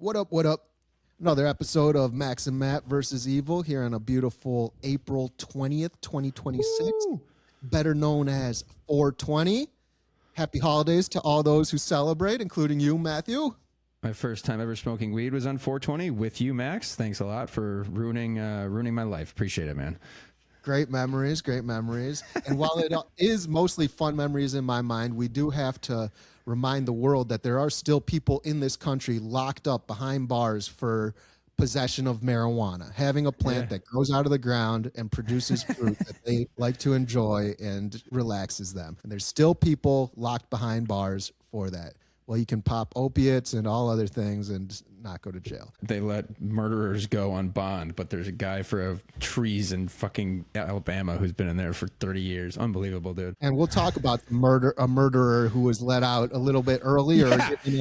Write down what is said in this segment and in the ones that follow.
What up, what up? Another episode of Max and Matt versus Evil here on a beautiful April 20th, 2026. Woo! Better known as 420. Happy holidays to all those who celebrate, including you, Matthew. My first time ever smoking weed was on 420 with you, Max. Thanks a lot for ruining my life. Appreciate it, man. Great memories, great memories. And while it is mostly fun memories in my mind, we do have to remind the world that there are still people in this country locked up behind bars for possession of marijuana, having a plant that grows out of the ground and produces fruit that they like to enjoy and relaxes them. And there's still people locked behind bars for that. Well, you can pop opiates and all other things and not go to jail. They let murderers go on bond, but there's a guy for trees in fucking Alabama who's been in there for 30 years. Unbelievable, dude. And we'll talk about a murderer who was let out a little bit earlier, getting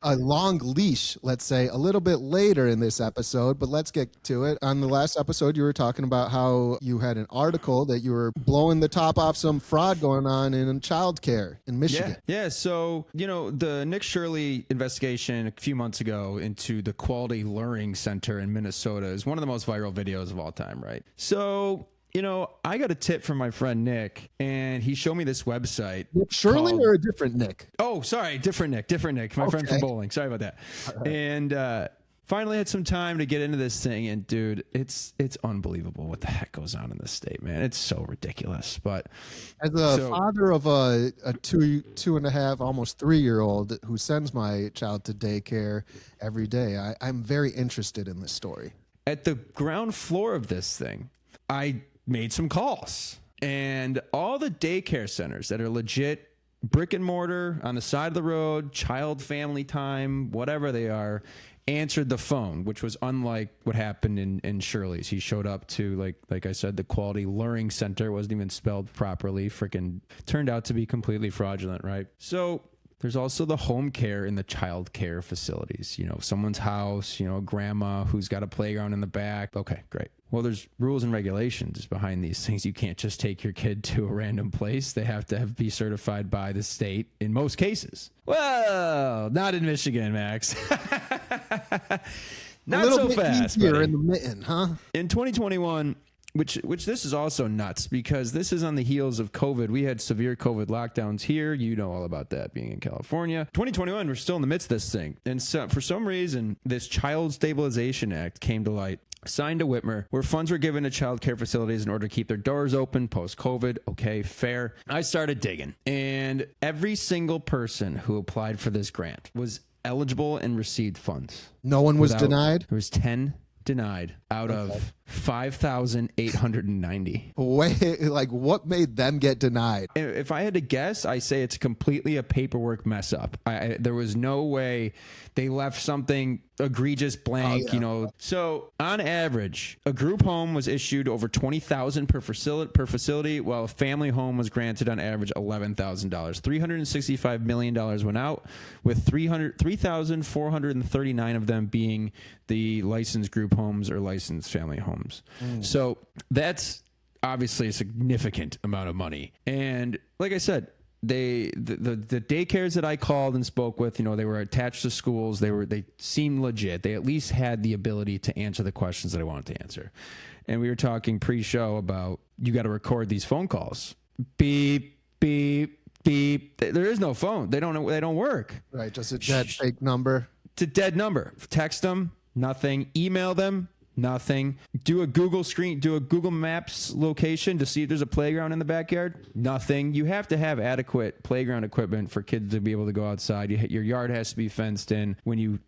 a long leash, let's say, a little bit later in this episode. But let's get to it. On the last episode, you were talking about how you had an article that you were blowing the top off some fraud going on in childcare in Michigan. Yeah. So, the Nick Shirley investigation a few months ago into the Quality Learning Center in Minnesota is one of the most viral videos of all time, right? So, I got a tip from my friend Nick, and he showed me this website. Nick Shirley or a different Nick? Oh, sorry, different Nick. My friend from bowling. Sorry about that. Right. And finally had some time to get into this thing, and dude, it's unbelievable what the heck goes on in this state, man. It's so ridiculous. But as a father of a 2.5, almost 3-year-old who sends my child to daycare every day, I'm very interested in this story. At the ground floor of this thing, I made some calls, and all the daycare centers that are legit brick and mortar on the side of the road, child family time, whatever they are, answered the phone, which was unlike what happened in Shirley's. He showed up to, like I said, the Quality Learning Center. Wasn't even spelled properly. Freaking turned out to be completely fraudulent, right? So there's also the home care and the child care facilities. Someone's house, a grandma who's got a playground in the back. Okay, great. Well, there's rules and regulations behind these things. You can't just take your kid to a random place. They have to be certified by the state in most cases. Well, not in Michigan, Max. Not so fast. Here in the mitten, huh? In 2021, which this is also nuts because this is on the heels of COVID. We had severe COVID lockdowns here. You know all about that being in California. 2021, we're still in the midst of this thing. And so for some reason, this Child Stabilization Act came to light, signed to Whitmer, where funds were given to child care facilities in order to keep their doors open post-COVID. Okay, fair. I started digging, and every single person who applied for this grant was eligible and received funds. No one was denied? There was 10 denied out of 5,890. Wait, what made them get denied? If I had to guess, I say it's completely a paperwork mess up. There was no way they left something egregious blank, So on average, a group home was issued over $20,000 per facility, while a family home was granted on average $11,000. $365 million went out, with 3,439 of them being the licensed group homes or licensed family homes. So that's obviously a significant amount of money. And like I said, the daycares that I called and spoke with, they were attached to schools. They seemed legit. They at least had the ability to answer the questions that I wanted to answer. And we were talking pre-show about you got to record these phone calls. Beep, beep, beep. There is no phone. They don't work. Right, just a dead fake number. It's a dead number. Text them, nothing. Email them, nothing. Do a Google Maps location to see if there's a playground in the backyard. Nothing. You have to have adequate playground equipment for kids to be able to go outside. Your yard has to be fenced in when you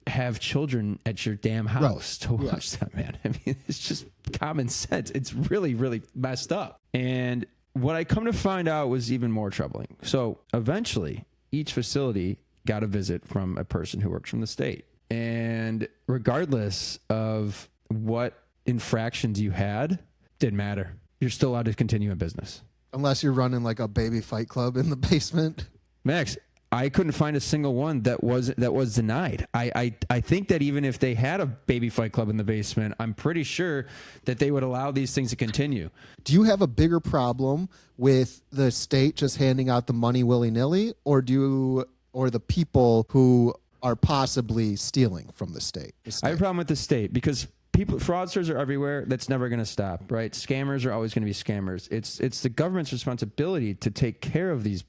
have children at your damn house to watch them, man. I mean, it's just common sense. It's really, really messed up. And what I come to find out was even more troubling. So eventually, each facility got a visit from a person who works from the state. And regardless of what infractions you had, didn't matter. You're still allowed to continue in business. Unless you're running like a baby fight club in the basement. Max, I couldn't find a single one that was denied. I think that even if they had a baby fight club in the basement, I'm pretty sure that they would allow these things to continue. Do you have a bigger problem with the state just handing out the money willy-nilly, or the people who are possibly stealing from the state. I have a problem with the state because fraudsters are everywhere. That's never going to stop, right? Scammers are always going to be scammers. It's the government's responsibility to take care of these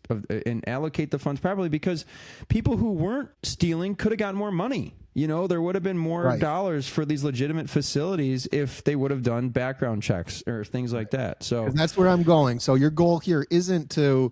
and allocate the funds properly, because people who weren't stealing could have gotten more money. You know, there would have been more dollars for these legitimate facilities if they would have done background checks or things like that. So that's where I'm going. So your goal here isn't to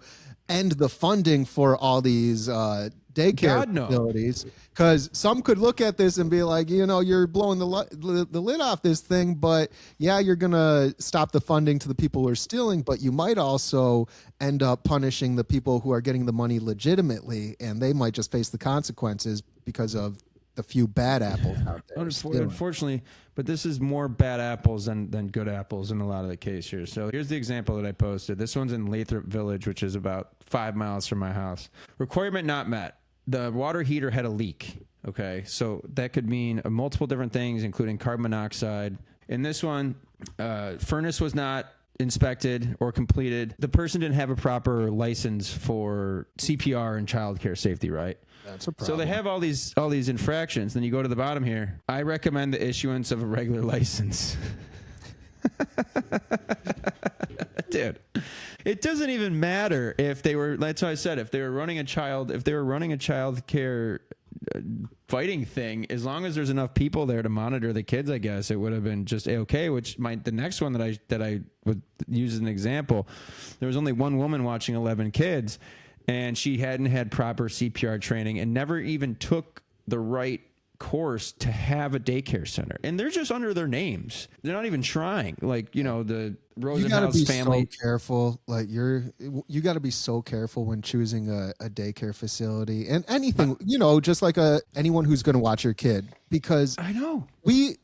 end the funding for all these daycare facilities, because some could look at this and be like, you know, you're blowing the lid off this thing, but yeah, you're gonna stop the funding to the people who are stealing, but you might also end up punishing the people who are getting the money legitimately, and they might just face the consequences because of the few bad apples out there. Unfortunately, but this is more bad apples than good apples in a lot of the case here. So here's the example that I posted. This one's in Lathrop Village, which is about 5 miles from my house. Requirement not met. The water heater had a leak. Okay, so that could mean multiple different things, including carbon monoxide. In this one, furnace was not inspected or completed. The person didn't have a proper license for CPR and child care safety, right? That's a problem. So they have all these infractions. Then you go to the bottom here. I recommend the issuance of a regular license. Dude, it doesn't even matter if they were, that's why I said, if they were running a child care fighting thing, as long as there's enough people there to monitor the kids, I guess it would have been just okay. Which the next one that I would use as an example, there was only one woman watching 11 kids, and she hadn't had proper CPR training and never even took the right course to have a daycare center. And they're just under their names. They're not even trying. Like, you know, the Rosenhaus family. You got to be so careful. Like you got to be so careful when choosing a daycare facility and anything, you know, just like anyone who's going to watch your kid, because I know we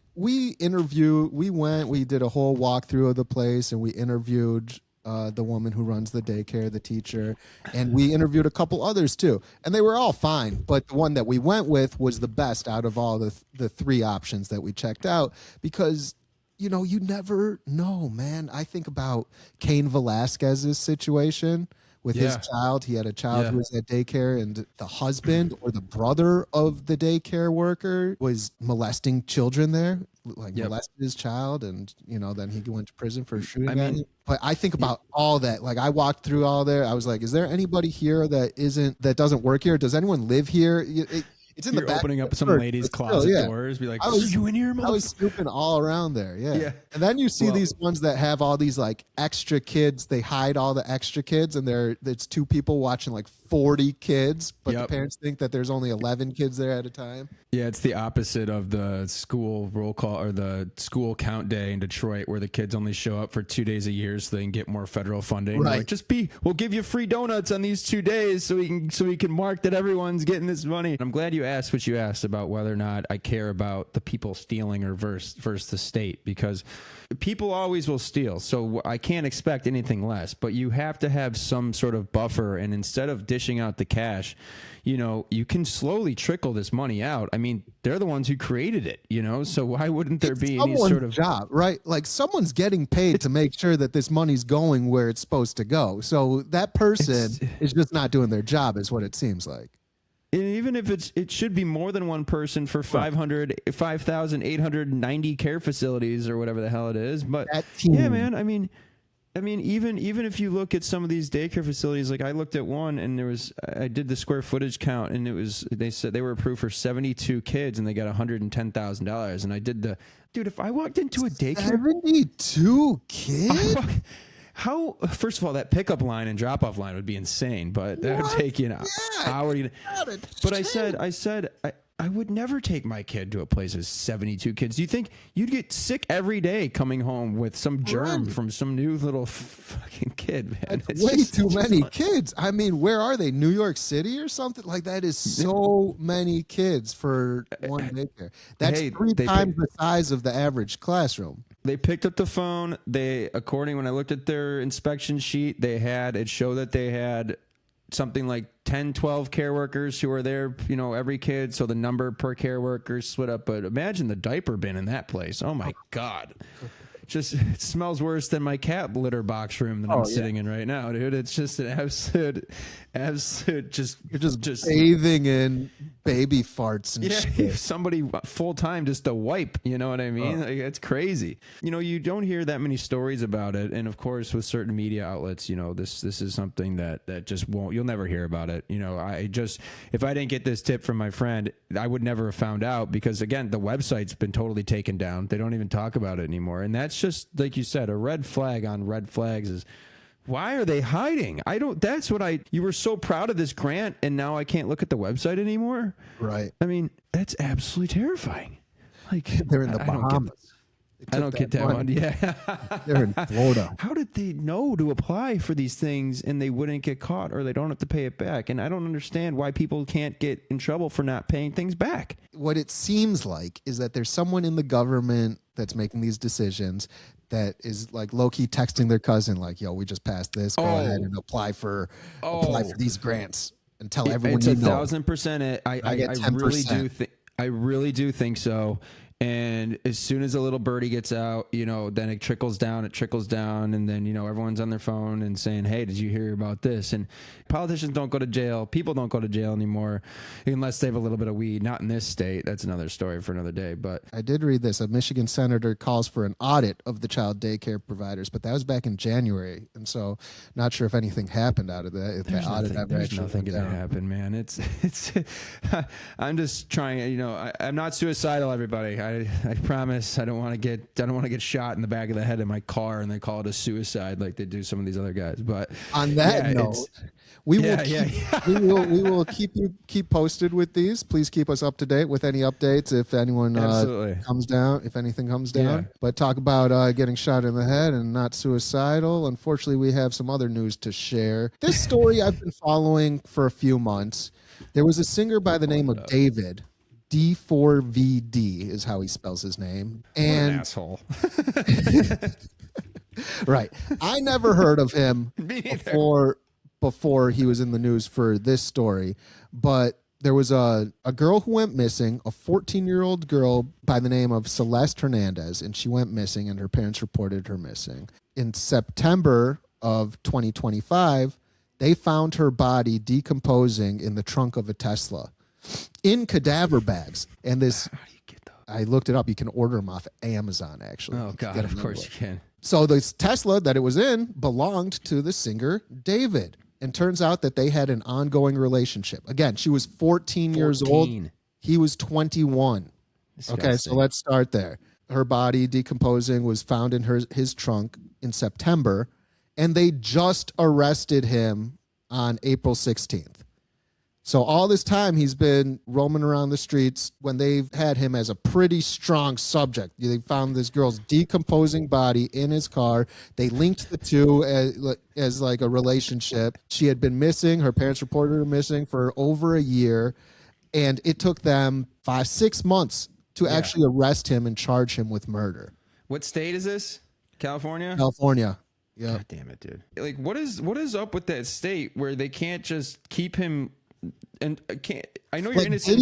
did a whole walkthrough of the place, and we interviewed the woman who runs the daycare, the teacher, and we interviewed a couple others too, and they were all fine, but the one that we went with was the best out of all the three options that we checked out, because you know, you never know, man. I think about Cain Velasquez's situation with his child. He had a child who was at daycare, and the husband or the brother of the daycare worker was molesting children there, molested his child, and you know, then he went to prison for shooting at him. But I think about all that. Like, I walked through all there. I was like, is there anybody here that doesn't work here? Does anyone live here? It's in the back. Opening up some ladies' closet doors. Be like, are you in here, I was snooping all around there. Yeah. And then you see these ones that have all these like extra kids. They hide all the extra kids, and it's two people watching like 40 kids, but the parents think that there's only 11 kids there at a time. Yeah, it's the opposite of the school roll call or the school count day in Detroit, where the kids only show up for 2 days a year so they can get more federal funding. Right. Like, we'll give you free donuts on these 2 days so we can mark that everyone's getting this money. I'm glad you asked what you asked about whether or not I care about the people stealing or versus the state, because people always will steal. So I can't expect anything less, but you have to have some sort of buffer. And instead of dishing out the cash, you know, you can slowly trickle this money out. I mean, they're the ones who created it, you know, so why wouldn't there be any sort of job, right? Like, someone's getting paid to make sure that this money's going where it's supposed to go. So that person is just not doing their job, is what it seems like. And even if it should be more than one person for 5,890 care facilities or whatever the hell it is. But yeah, man, I mean, even if you look at some of these daycare facilities, like I looked at one, and I did the square footage count, and they said they were approved for 72 kids, and they got $110,000. And I did dude, if I walked into a daycare, 72 kids. First of all, that pickup line and drop off line would be insane, but that would take you an hour. But I said, I would never take my kid to a place with 72 kids. Do you think you'd get sick every day coming home with some germ from some new little fucking kid, man? That's way too many kids. I mean, where are they? New York City or something? Like, that is so many kids for one daycare. That's three times the size of the average classroom. They picked up the phone. When I looked at their inspection sheet, it showed that they had something like 10, 12 care workers who are there, you know, every kid. So the number per care worker split up. But imagine the diaper bin in that place. Oh my God. just it smells worse than my cat litter box room that I'm sitting in right now, dude. It's just an absolute just You're just bathing in baby farts and shit. Somebody full time just to wipe, you know what I mean? Like, it's crazy. You know, you don't hear that many stories about it, and of course with certain media outlets, you know, this is something that just won't, you'll never hear about it. You know, if I didn't get this tip from my friend, I would never have found out, because again, the website's been totally taken down. They don't even talk about it anymore. And that's just, like you said, a red flag on red flags is, why are they hiding? You were so proud of this grant and now I can't look at the website anymore. Right. I mean, that's absolutely terrifying. Like, they're in the Bahamas. I don't get that one. Yeah. They're in Florida. How did they know to apply for these things and they wouldn't get caught, or they don't have to pay it back? And I don't understand why people can't get in trouble for not paying things back. What it seems like is that there's someone in the government that's making these decisions that is like low-key texting their cousin, like, yo, we just passed this. Go ahead and apply for these grants and tell everyone it's you know. 1,000% it. I get 10%. I really do think so. And as soon as a little birdie gets out, you know, then it trickles down, and then, you know, everyone's on their phone and saying, hey, did you hear about this? And politicians don't go to jail. People don't go to jail anymore unless they have a little bit of weed. Not in this state. That's another story for another day. But I did read this. A Michigan senator calls for an audit of the child daycare providers, but that was back in January. And so not sure if anything happened out of that. If there's that audit ever there's actually nothing going to happen, man. It's I'm just trying, you know, I'm not suicidal, everybody. I promise I don't want to get shot in the back of the head in my car and they call it a suicide like they do some of these other guys. But on that note, we will keep posted with these. Please keep us up to date with any updates if anyone comes down, if anything comes down. Yeah. But talk about getting shot in the head and not suicidal. Unfortunately, we have some other news to share. This story I've been following for a few months. There was a singer by the name of David. D4VD is how he spells his name. And what an asshole. Right. I never heard of him before he was in the news for this story, but there was a girl who went missing, a 14-year-old girl by the name of Celeste Hernandez, and she went missing and her parents reported her missing. In September of 2025, they found her body decomposing in the trunk of a Tesla in cadaver bags. And this, how do you get those? I looked it up. You can order them off Amazon, actually. Oh, God, of course you can. So this Tesla that it was in belonged to the singer David. And turns out that they had an ongoing relationship. Again, she was 14 years old. He was 21. Disgusting. Okay, so let's start there. Her body decomposing was found in his trunk in September, and they just arrested him on April 16th. So all this time he's been roaming around the streets when they've had him as a pretty strong subject. They found this girl's decomposing body in his car. They linked the two as like a relationship. She had been missing. Her parents reported her missing for over a year. And it took them 5-6 months to actually arrest him and charge him with murder. What state is this? California? California. Yeah. God damn it, dude. Like, what is up with that state where they can't just keep him? And I know you're innocent.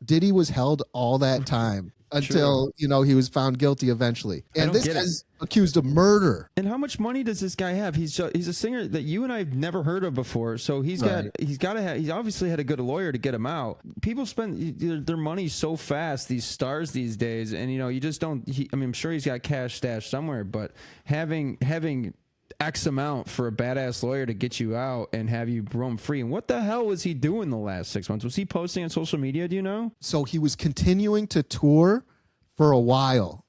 Diddy was held all that time until he was found guilty evenally. And this guy's accused of murder. And how much money does this guy have? He's a singer that you and I have never heard of before. So he's obviously had a good lawyer to get him out. People spend their money so fast, these stars these days, and you just don't. I'm sure he's got cash stashed somewhere, but having X amount for a badass lawyer to get you out and have you roam free. And what the hell was he doing the last 6 months? Was he posting on social media? Do you know? So he was continuing to tour for a while.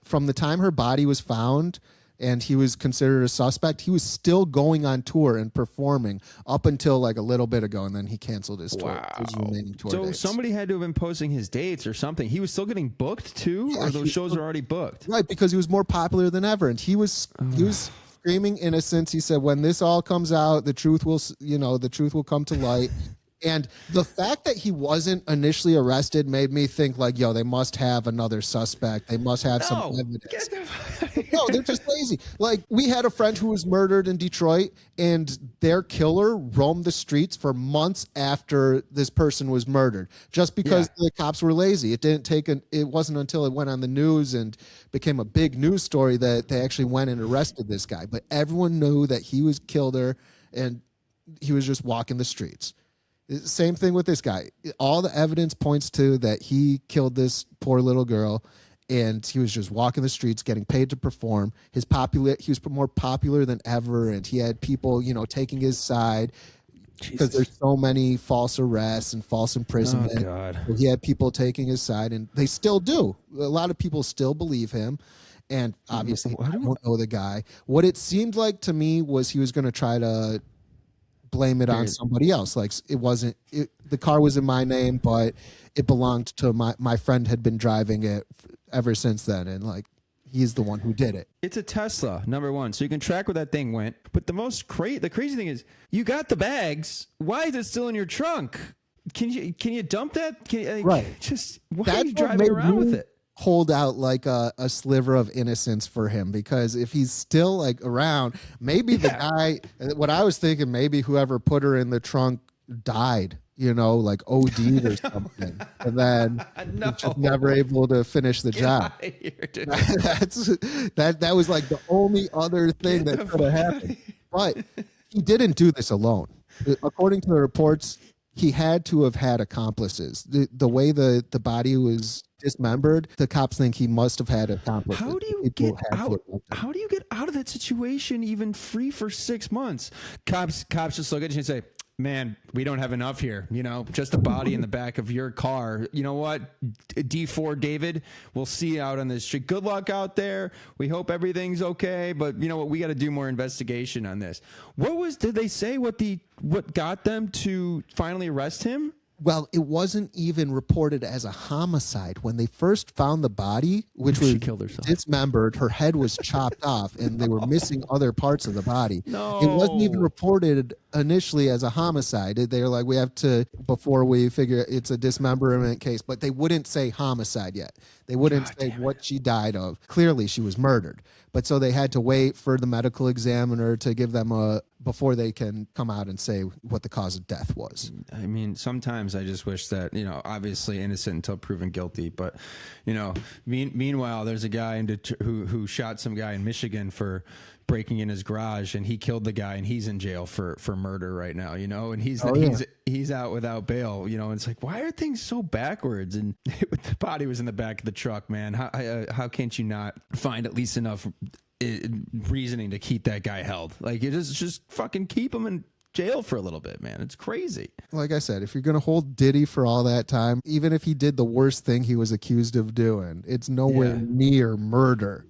From the time her body was found and he was considered a suspect, he was still going on tour and performing up until like a little bit ago. And then he canceled his tour. His remaining tour dates. Somebody had to have been posting his dates or something. He was still getting booked too? Or those shows are already booked? Right, because he was more popular than ever. And he was screaming innocence. He said, when this all comes out, the truth will come to light. And the fact that he wasn't initially arrested made me think like, yo, they must have another suspect. They must have some No, evidence. get the No, they're just lazy. Like, we had a friend who was murdered in Detroit, and their killer roamed the streets for months after this person was murdered, just because the cops were lazy. It wasn't until it went on the news and became a big news story that they actually went and arrested this guy. But everyone knew that he was killed her, and he was just walking the streets. Same thing with this guy. All the evidence points to that he killed this poor little girl, and he was just walking the streets, getting paid to perform. He was more popular than ever, and he had people, taking his side because there's so many false arrests and false imprisonment. Oh, God. So he had people taking his side, and they still do. A lot of people still believe him. And obviously, I don't know the guy. What it seemed like to me was he was going to try to blame it on somebody else. Like, the car was in my name, but it belonged to my friend had been driving it ever since then. And like, he's the one who did it. It's a Tesla, number one. So you can track where that thing went. But the crazy thing is you got the bags. Why is it still in your trunk? Can you dump that? Right. Why are you driving around with it? Hold out like a sliver of innocence for him, because if he's still like around, maybe the guy, what I was thinking, maybe whoever put her in the trunk died, like OD'd or something, and then just never able to finish the job. That was like the only other thing that could have happened. But he didn't do this alone. According to the reports, he had to have had accomplices. The way the body was dismembered, the cops think he must have had accomplices. How do you get out? How do you get out of that situation even free for 6 months? Cops just look at you and say, man, we don't have enough here. Just a body in the back of your car. You know what? D4 David, we'll see you out on this street. Good luck out there. We hope everything's okay. But you know what? We got to do more investigation on this. Did they say what got them to finally arrest him? Well, it wasn't even reported as a homicide. When they first found the body, which was dismembered, her head was chopped off, and they were missing other parts of the body. No. It wasn't even reported initially as a homicide. They were like, we have to, before we figure it's a dismemberment case, but they wouldn't say homicide yet. They wouldn't say what she died of. Clearly, she was murdered. But so they had to wait for the medical examiner to give them before they can come out and say what the cause of death was. I mean, sometimes I just wish that, obviously innocent until proven guilty. But, meanwhile, there's a guy who shot some guy in Michigan for breaking in his garage, and he killed the guy, and he's in jail for murder right now, and he's out without bail, and it's like, why are things so backwards? And the body was in the back of the truck, man. How can't you not find at least enough reasoning to keep that guy held? Like, it is just fucking keep him in jail for a little bit, man. It's crazy. Like I said, if you're going to hold Diddy for all that time, even if he did the worst thing he was accused of doing, it's nowhere near murder.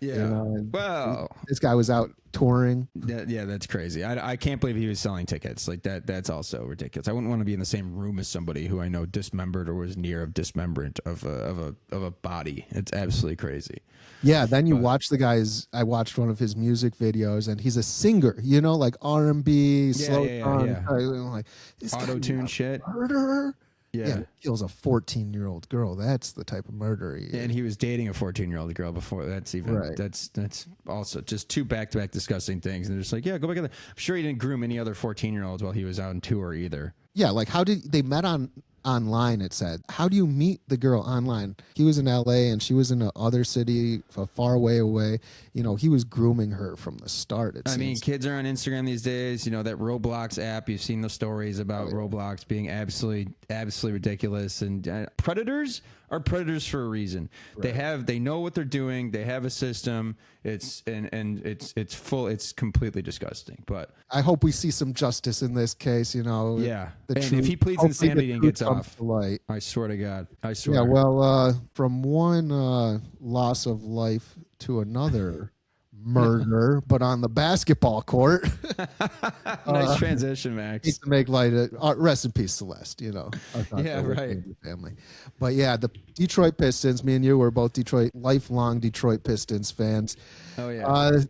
Yeah. Well, this guy was out touring. Yeah, that's crazy. I can't believe he was selling tickets like that. That's also ridiculous. I wouldn't want to be in the same room as somebody who I know dismembered or was near of dismemberment of a body. It's absolutely crazy. Yeah. Then you watch the guy's. I watched one of his music videos, and he's a singer. Like R&B, slow down, like auto-tune shit. Murderer. Yeah, kills a 14-year-old girl. That's the type of murder he is. And he was dating a 14-year-old girl before. That's even that's also just two back-to-back disgusting things. And they're just like, yeah, go back in there. I'm sure he didn't groom any other 14-year-olds while he was out on tour either. Yeah, like how did they met online? It said, how do you meet the girl online? He was in LA and she was in another city far away. He was grooming her from the start. I mean, kids are on Instagram these days. That Roblox app, you've seen the stories about Roblox being absolutely ridiculous. And predators are predators for a reason. Right. They know what they're doing. They have a system. It's completely disgusting. But I hope we see some justice in this case. Yeah. And if he pleads insanity and gets off, I swear to God. I swear. Yeah. Well, from one loss of life to another murder, but on the basketball court. Nice transition, Max. Need to make light of, rest in peace, Celeste. Yeah, right. Family. But yeah, the Detroit Pistons. Me and you were both lifelong Detroit Pistons fans. Oh yeah.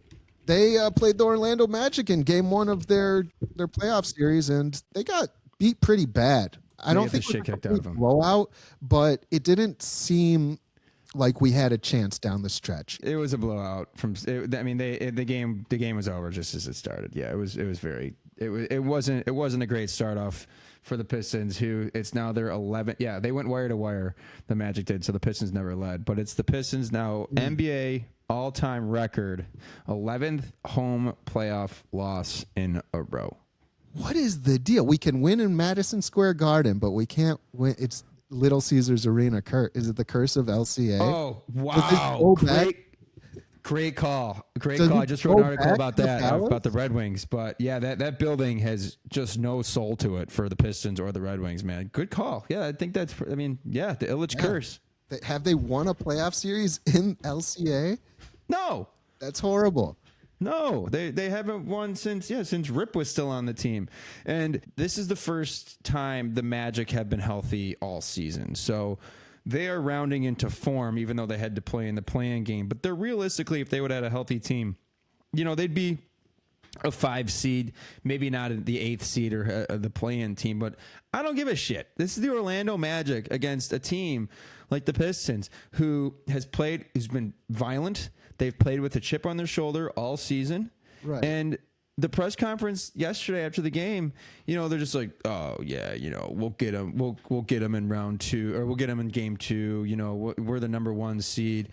They played the Orlando Magic in Game 1 of their playoff series, and they got beat pretty bad. I don't get the think it was shit a kicked out of complete 'em. blowout, but it didn't seem like we had a chance down the stretch. It was a blowout the game was over just as it started. Yeah, it wasn't a great start off for the Pistons, who it's now their 11th. Yeah, they went wire to wire. The Magic did, so the Pistons never led. But it's the Pistons now NBA all-time record 11th home playoff loss in a row. What is the deal? We can win in Madison Square Garden, but we can't win. It's Little Caesars Arena. Is it the curse of LCA? Oh, wow. Great call. I just wrote an article about that, about the Red Wings. But yeah, that building has just no soul to it for the Pistons or the Red Wings, man. Good call. Yeah, I think the Illich curse. Have they won a playoff series in LCA? No. That's horrible. No, they haven't won since Rip was still on the team. And this is the first time the Magic have been healthy all season. So they are rounding into form, even though they had to play in the play-in game. But they're realistically, if they would have had a healthy team, they'd be a 5 seed, maybe not the 8th seed or the play-in team. But I don't give a shit. This is the Orlando Magic against a team like the Pistons, who's been violent. They've played with a chip on their shoulder all season. Right. And the press conference yesterday after the game, they're just like, oh yeah, we'll get them. We'll get them in round 2, or we'll get them in game 2. We're the number 1 seed.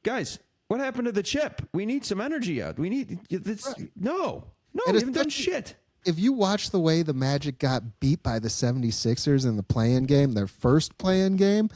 Guys, what happened to the chip? We need some energy out. We need this. Right. No, we haven't done shit. If you watch the way the Magic got beat by the 76ers in the play-in game, their first play-in game,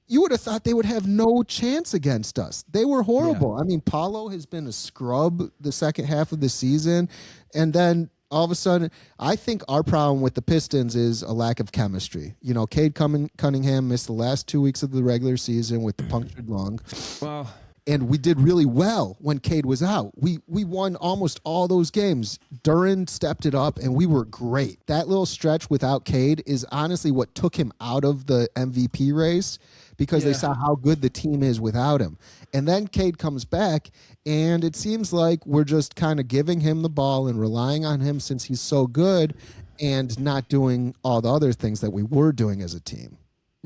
you would have thought they would have no chance against us. They were horrible. Yeah. I mean, Paulo has been a scrub the second half of the season. And then all of a sudden, I think our problem with the Pistons is a lack of chemistry. Cade Cunningham missed the last 2 weeks of the regular season with the punctured lung. Well, and we did really well when Cade was out. We won almost all those games. Duren stepped it up, and we were great. That little stretch without Cade is honestly what took him out of the MVP race, because they saw how good the team is without him. And then Cade comes back, and it seems like we're just kind of giving him the ball and relying on him since he's so good, and not doing all the other things that we were doing as a team.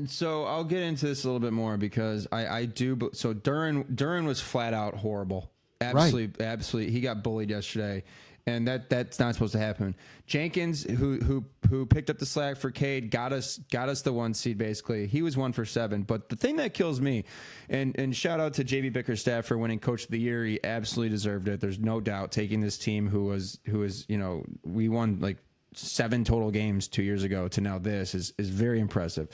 So I'll get into this a little bit more, because I do. So Duren was flat out horrible. Absolutely. He got bullied yesterday, and that's not supposed to happen. Jenkins, who picked up the slack for Cade, got us the 1 seed basically. He was 1 for 7. But the thing that kills me, and shout out to JB Bickerstaff for winning Coach of the Year. He absolutely deserved it. There's no doubt, taking this team who was we won like 7 total games 2 years ago to now this is very impressive.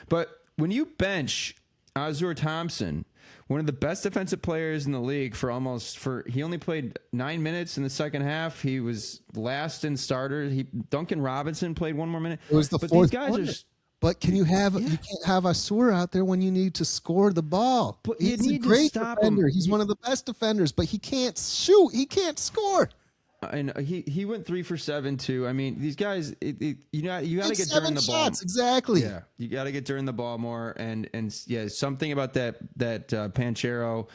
But when you bench Azur Thompson, one of the best defensive players in the league, he only played 9 minutes in the second half. He was last in starters. Duncan Robinson played 1 more minute. It was the fourth quarter. But you can't have Azur out there when you need to score the ball. But he's a great defender. He's one of the best defenders, but he can't shoot. He can't score. And he went 3 for 7 too. I mean, these guys, you got to get Duren the ball. Exactly. Yeah, you got to get Duren the ball more, and something about that Panchero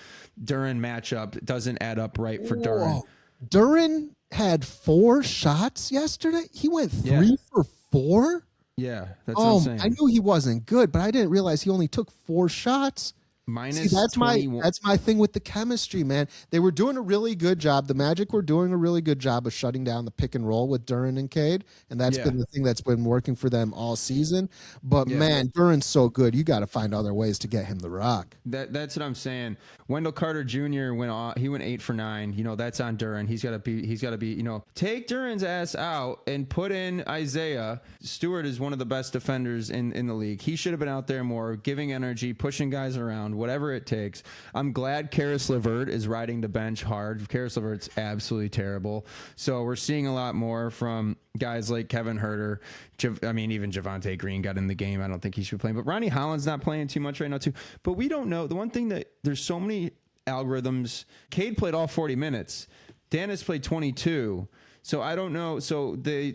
Duren matchup doesn't add up right for Duren. Duren had 4 shots yesterday. He went 3 for 4. Yeah, that's what I'm saying. I knew he wasn't good, but I didn't realize he only took 4 shots. Minus that's 21. That's my thing with the chemistry, man. They were doing a really good job. The Magic were doing a really good job of shutting down the pick and roll with Duren and Cade, and that's been the thing that's been working for them all season. But man, Duren's so good. You got to find other ways to get him the rock. That's what I'm saying. Wendell Carter Jr. went 8 for 9. That's on Duren. He's got to be. Take Duren's ass out and put in Isaiah Stewart. Is one of the best defenders in the league. He should have been out there more, giving energy, pushing guys around, whatever it takes. I'm glad Karis LeVert is riding the bench hard. Karis LeVert's absolutely terrible. So we're seeing a lot more from guys like Kevin Huerter. Even Javonte Green got in the game. I don't think he should be playing. But Ronnie Holland's not playing too much right now too. But we don't know. The one thing that there's so many algorithms. Cade played all 40 minutes. Dennis played 22. So I don't know. So they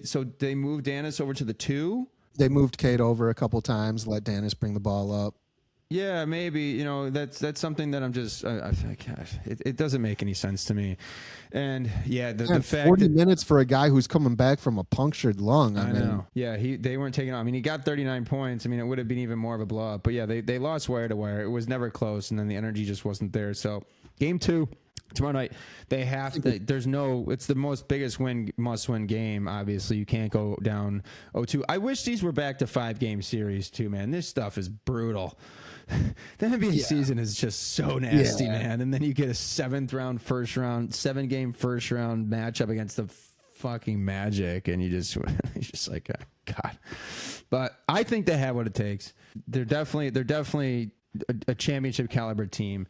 moved Dennis over to the 2. They moved Cade over a couple times, let Dennis bring the ball up. Yeah, maybe, you know, that's something that I'm just, it doesn't make any sense to me. And yeah, the fact 40 that, minutes for a guy who's coming back from a punctured lung. I know. Yeah, they weren't taking off. I mean, he got 39 points. I mean, it would have been even more of a blowout. But yeah, they lost wire to wire. It was never close, and then the energy just wasn't there. So game 2. Tomorrow night, they have to. It's the must-win game. Obviously, you can't go down 0-2. I wish these were back to 5-game series too, man. This stuff is brutal. The NBA season is just so nasty, man. And then you get a 7-game first round matchup against the fucking Magic, and you're just like, God. But I think they have what it takes. They're definitely a championship caliber team.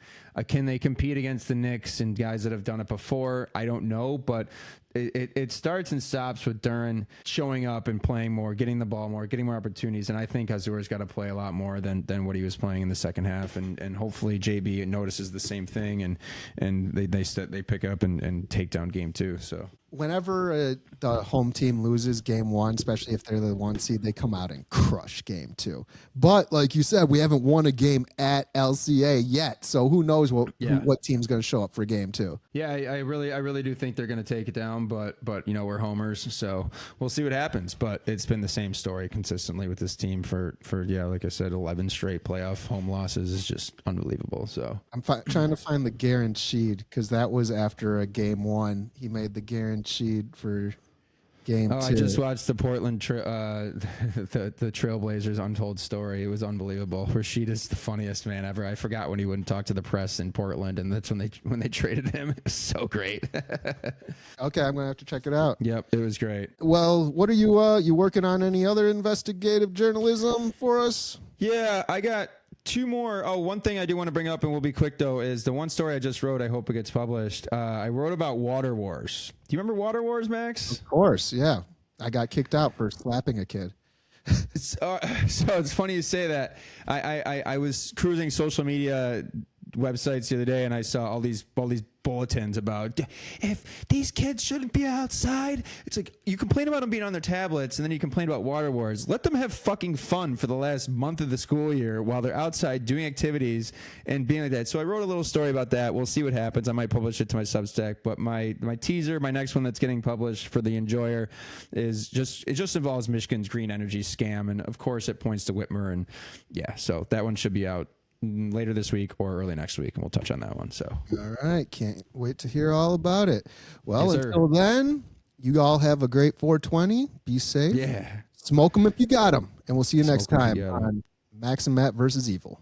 Can they compete against the Knicks and guys that have done it before? I don't know, but it starts and stops with Duren showing up and playing more, getting the ball more, getting more opportunities. And I think Azur's got to play a lot more than what he was playing in the second half. And hopefully JB notices the same thing and they pick up and take down game 2. So whenever the home team loses game 1, especially if they're the 1 seed, they come out and crush game 2. But like you said, we haven't won a game at LCA yet, so who knows what team's going to show up for game 2. Yeah, I really do think they're going to take it down, but you know, we're homers, so we'll see what happens. But it's been the same story consistently with this team for like I said, 11 straight playoff home losses is just unbelievable. So I'm trying to find the guaranteed, because that was after a game 1. He made the guaranteed for game 2. I just watched the Portland the Trailblazers untold story. It was unbelievable. Rashid is the funniest man ever. I forgot when he wouldn't talk to the press in Portland, and that's when they traded him. It was so great. Okay, I'm gonna have to check it out. Yep, it was great. Well, what are you working on? Any other investigative journalism for us? Yeah, I got 2 more. Oh, one thing I do want to bring up, and we'll be quick though, is the one story I just wrote. I hope it gets published. I wrote about Water Wars. Do you remember Water Wars, Max? Of course, yeah. I got kicked out for slapping a kid. So it's funny you say that. I was cruising social media websites the other day, and I saw all these bulletins about if these kids shouldn't be outside. It's like, you complain about them being on their tablets, and then you complain about Water Wars. Let them have fucking fun for the last month of the school year while they're outside doing activities and being like that. So I wrote a little story about that. We'll see what happens. I might publish it to my Substack, but my teaser, my next one that's getting published for the Enjoyer, it just involves Michigan's green energy scam, and of course it points to Whitmer, and yeah, so that one should be out later this week or early next week, and we'll touch on that one. So all right, can't wait to hear all about it. Well, yes, until then, you all have a great 420. Be safe. Yeah, smoke them if you got them, and we'll see you next Smoke 'em if time you got 'em. on Max and Matt versus Evil.